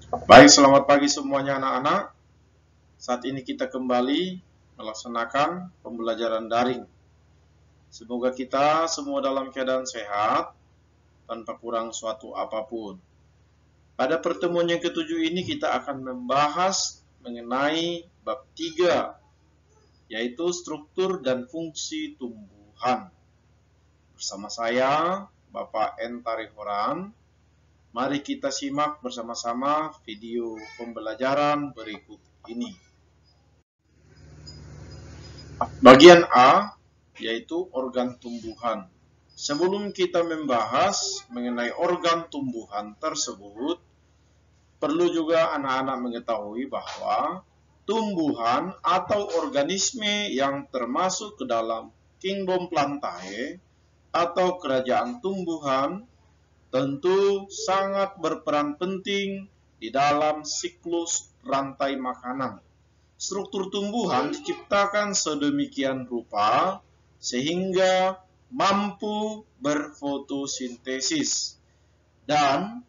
Baik, selamat pagi semuanya anak-anak. Saat ini kita kembali melaksanakan pembelajaran daring. Semoga kita semua dalam keadaan sehat, tanpa kurang suatu apapun. Pada pertemuan yang ketujuh ini kita akan membahas mengenai bab 3, yaitu struktur dan fungsi tumbuhan. Bersama saya, Bapak N. Tarihoran. Mari kita simak bersama-sama video pembelajaran berikut ini. Bagian A, yaitu organ tumbuhan. Sebelum kita membahas mengenai organ tumbuhan tersebut, perlu juga anak-anak mengetahui bahwa tumbuhan atau organisme yang termasuk ke dalam kingdom Plantae atau kerajaan tumbuhan tentu sangat berperan penting di dalam siklus rantai makanan. Struktur tumbuhan diciptakan sedemikian rupa sehingga mampu berfotosintesis dan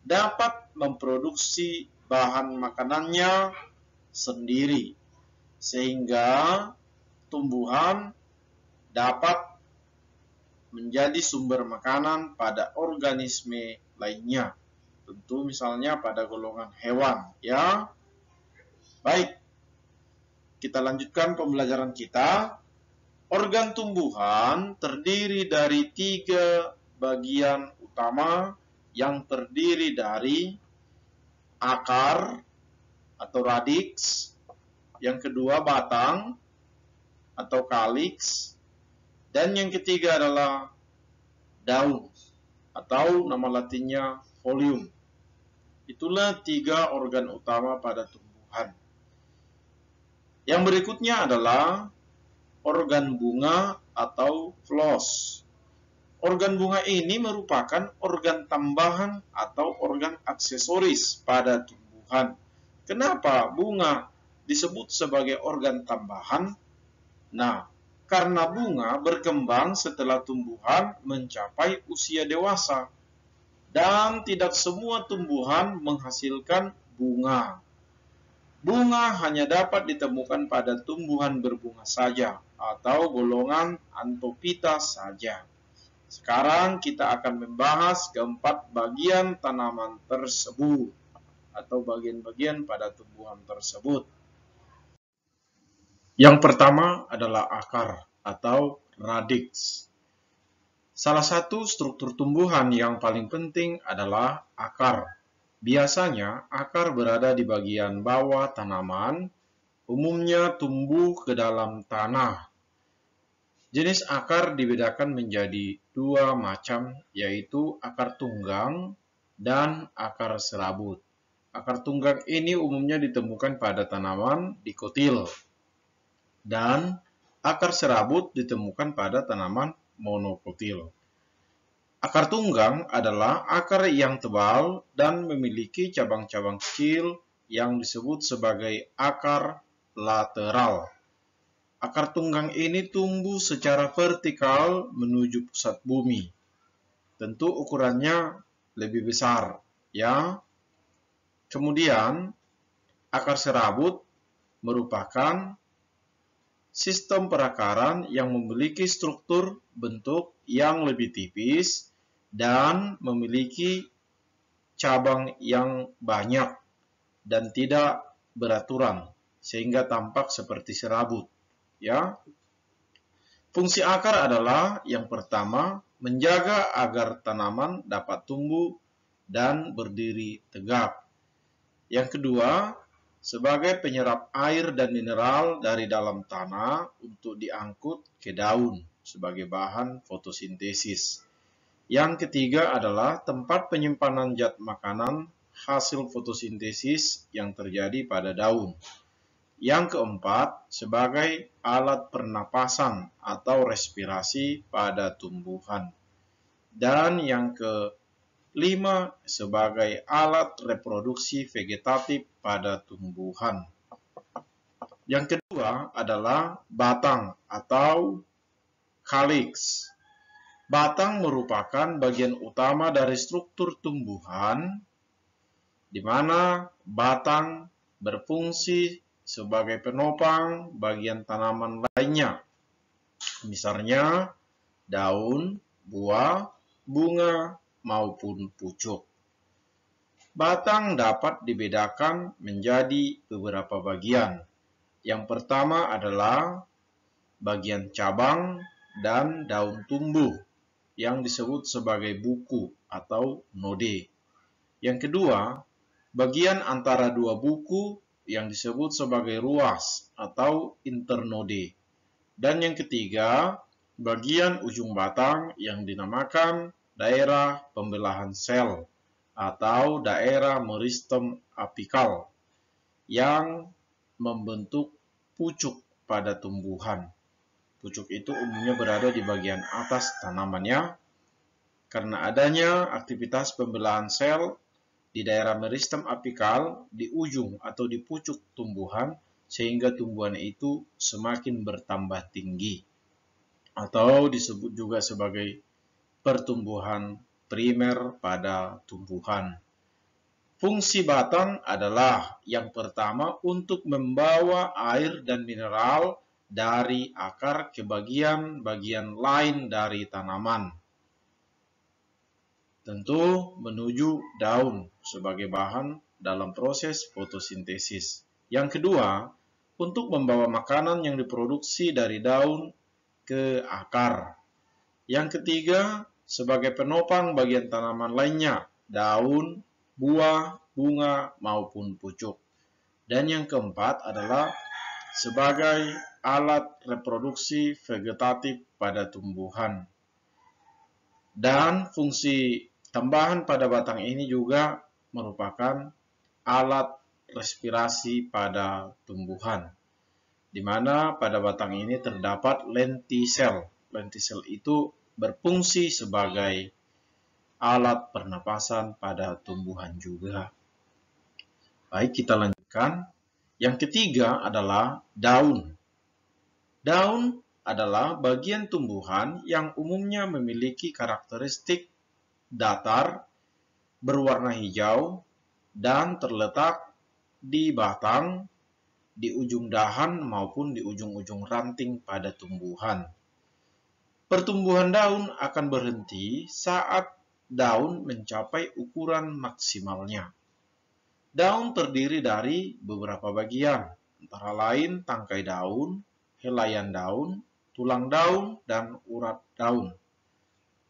dapat memproduksi bahan makanannya sendiri, sehingga tumbuhan dapat menjadi sumber makanan pada organisme lainnya. Tentu misalnya pada golongan hewan, ya. Baik, kita lanjutkan pembelajaran kita. Organ tumbuhan terdiri dari 3 bagian utama yang terdiri dari akar atau radix, yang kedua batang atau calyx, dan yang ketiga adalah daun atau nama latinnya folium. Itulah 3 organ utama pada tumbuhan. Yang berikutnya adalah organ bunga atau floss. Organ bunga ini merupakan organ tambahan atau organ aksesoris pada tumbuhan. Kenapa bunga disebut sebagai organ tambahan? Nah, karena bunga berkembang setelah tumbuhan mencapai usia dewasa. Dan tidak semua tumbuhan menghasilkan bunga. Bunga hanya dapat ditemukan pada tumbuhan berbunga saja atau golongan Anthophyta saja. Sekarang kita akan membahas keempat bagian tanaman tersebut atau bagian-bagian pada tumbuhan tersebut. Yang pertama adalah akar atau radix. Salah satu struktur tumbuhan yang paling penting adalah akar. Biasanya, akar berada di bagian bawah tanaman, umumnya tumbuh ke dalam tanah. Jenis akar dibedakan menjadi 2 macam, yaitu akar tunggang dan akar serabut. Akar tunggang ini umumnya ditemukan pada tanaman dikotil, dan akar serabut ditemukan pada tanaman monokotil. Akar tunggang adalah akar yang tebal dan memiliki cabang-cabang kecil yang disebut sebagai akar lateral. Akar tunggang ini tumbuh secara vertikal menuju pusat bumi. Tentu ukurannya lebih besar, ya. Kemudian, akar serabut merupakan sistem perakaran yang memiliki struktur bentuk yang lebih tipis dan memiliki cabang yang banyak dan tidak beraturan sehingga tampak seperti serabut, ya. Fungsi akar adalah yang pertama menjaga agar tanaman dapat tumbuh dan berdiri tegak. Yang kedua, sebagai penyerap air dan mineral dari dalam tanah untuk diangkut ke daun sebagai bahan fotosintesis. Yang ketiga adalah tempat penyimpanan zat makanan hasil fotosintesis yang terjadi pada daun. Yang keempat, sebagai alat pernapasan atau respirasi pada tumbuhan. Dan yang kelima, sebagai alat reproduksi vegetatif pada tumbuhan. Yang kedua adalah batang atau calyx. Batang merupakan bagian utama dari struktur tumbuhan di mana batang berfungsi sebagai penopang bagian tanaman lainnya, misalnya daun, buah, bunga, maupun pucuk. Batang dapat dibedakan menjadi beberapa bagian. Yang pertama adalah bagian cabang dan daun tumbuh yang disebut sebagai buku atau node. Yang kedua, bagian antara dua buku yang disebut sebagai ruas atau internode. Dan yang ketiga, bagian ujung batang yang dinamakan daerah pembelahan sel atau daerah meristem apikal yang membentuk pucuk pada tumbuhan. Pucuk itu umumnya berada di bagian atas tanamannya karena adanya aktivitas pembelahan sel di daerah meristem apikal di ujung atau di pucuk tumbuhan sehingga tumbuhan itu semakin bertambah tinggi atau disebut juga sebagai pertumbuhan primer pada tumbuhan. Fungsi batang adalah yang pertama untuk membawa air dan mineral dari akar ke bagian-bagian lain dari tanaman. Tentu menuju daun sebagai bahan dalam proses fotosintesis. Yang kedua, untuk membawa makanan yang diproduksi dari daun ke akar. Yang ketiga, sebagai penopang bagian tanaman lainnya, daun, buah, bunga, maupun pucuk. Dan yang keempat adalah sebagai alat reproduksi vegetatif pada tumbuhan. Dan fungsi tambahan pada batang ini juga merupakan alat respirasi pada tumbuhan, di mana pada batang ini terdapat lentisel. Lentisel itu berfungsi sebagai alat pernapasan pada tumbuhan juga. Baik, kita lanjutkan. Yang ketiga adalah daun. Daun adalah bagian tumbuhan yang umumnya memiliki karakteristik datar, berwarna hijau, dan terletak di batang, di ujung dahan maupun di ujung-ujung ranting pada tumbuhan. Pertumbuhan daun akan berhenti saat daun mencapai ukuran maksimalnya. Daun terdiri dari beberapa bagian, antara lain tangkai daun, helaian daun, tulang daun, dan urat daun.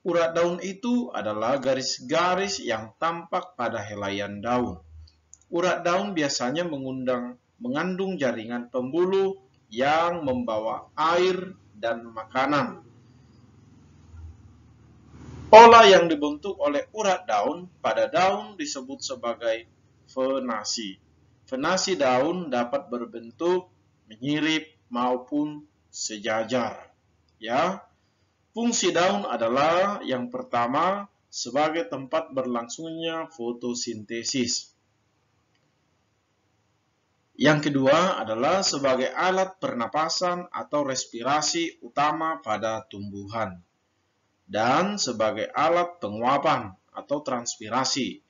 Urat daun itu adalah garis-garis yang tampak pada helaian daun. Urat daun biasanya mengandung jaringan pembuluh yang membawa air dan makanan. Pola yang dibentuk oleh urat daun pada daun disebut sebagai venasi. Venasi daun dapat berbentuk menyirip maupun sejajar. Ya, fungsi daun adalah yang pertama sebagai tempat berlangsungnya fotosintesis. Yang kedua adalah sebagai alat pernapasan atau respirasi utama pada tumbuhan. Dan sebagai alat penguapan atau transpirasi,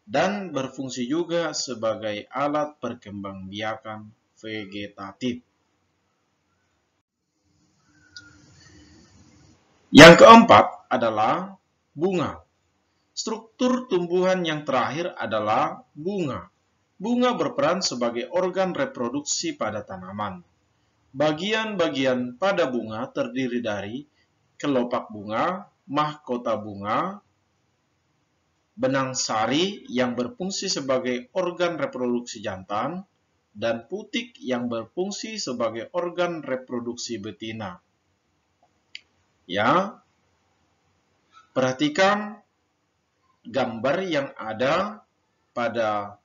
dan berfungsi juga sebagai alat perkembangbiakan vegetatif. Yang keempat adalah bunga. Struktur tumbuhan yang terakhir adalah bunga. Bunga berperan sebagai organ reproduksi pada tanaman. Bagian-bagian pada bunga terdiri dari kelopak bunga, mahkota bunga, benang sari yang berfungsi sebagai organ reproduksi jantan, dan putik yang berfungsi sebagai organ reproduksi betina. Ya, perhatikan gambar yang ada pada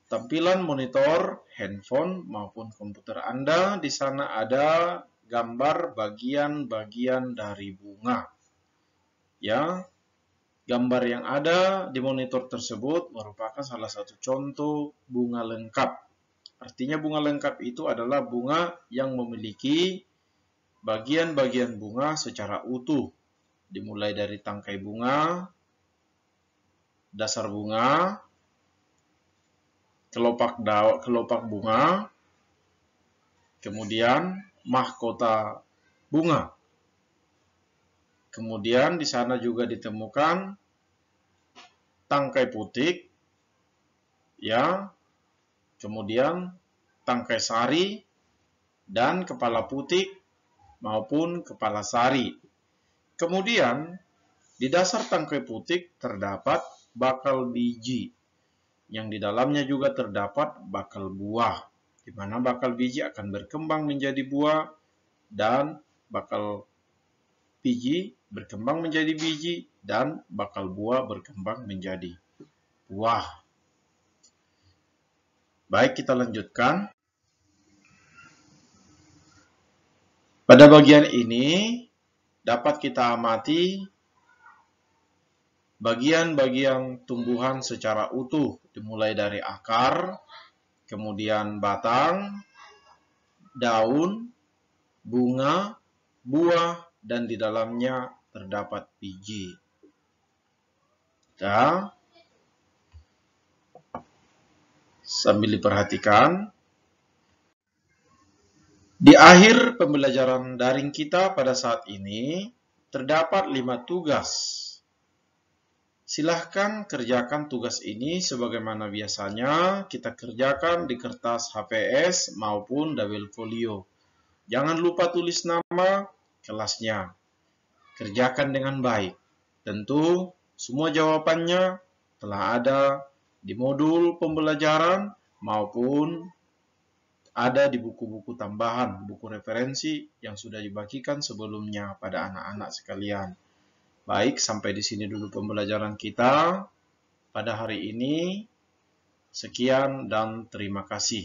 tampilan monitor handphone maupun komputer Anda. Di sana ada gambar bagian-bagian dari bunga. Ya, gambar yang ada di monitor tersebut merupakan salah satu contoh bunga lengkap. Artinya bunga lengkap itu adalah bunga yang memiliki bagian-bagian bunga secara utuh. Dimulai dari tangkai bunga, dasar bunga, kelopak bunga, kemudian mahkota bunga. Kemudian di sana juga ditemukan tangkai putik, ya, kemudian tangkai sari dan kepala putik maupun kepala sari. Kemudian di dasar tangkai putik terdapat bakal biji, yang di dalamnya juga terdapat bakal buah, di mana bakal biji akan berkembang menjadi buah dan bakal biji berkembang menjadi biji dan bakal buah berkembang menjadi buah. Baik, kita lanjutkan. Pada bagian ini dapat kita amati bagian-bagian tumbuhan secara utuh, dimulai dari akar, kemudian batang, daun, bunga, buah, dan di dalamnya terdapat biji. Nah, sambil diperhatikan, di akhir pembelajaran daring kita pada saat ini terdapat 5 tugas. Silahkan kerjakan tugas ini sebagaimana biasanya kita kerjakan di kertas HPS maupun double folio. Jangan lupa tulis nama kelasnya. Kerjakan dengan baik. Tentu semua jawabannya telah ada di modul pembelajaran maupun ada di buku-buku tambahan, buku referensi yang sudah dibagikan sebelumnya pada anak-anak sekalian. Baik, sampai di sini dulu pembelajaran kita pada hari ini. Sekian dan terima kasih.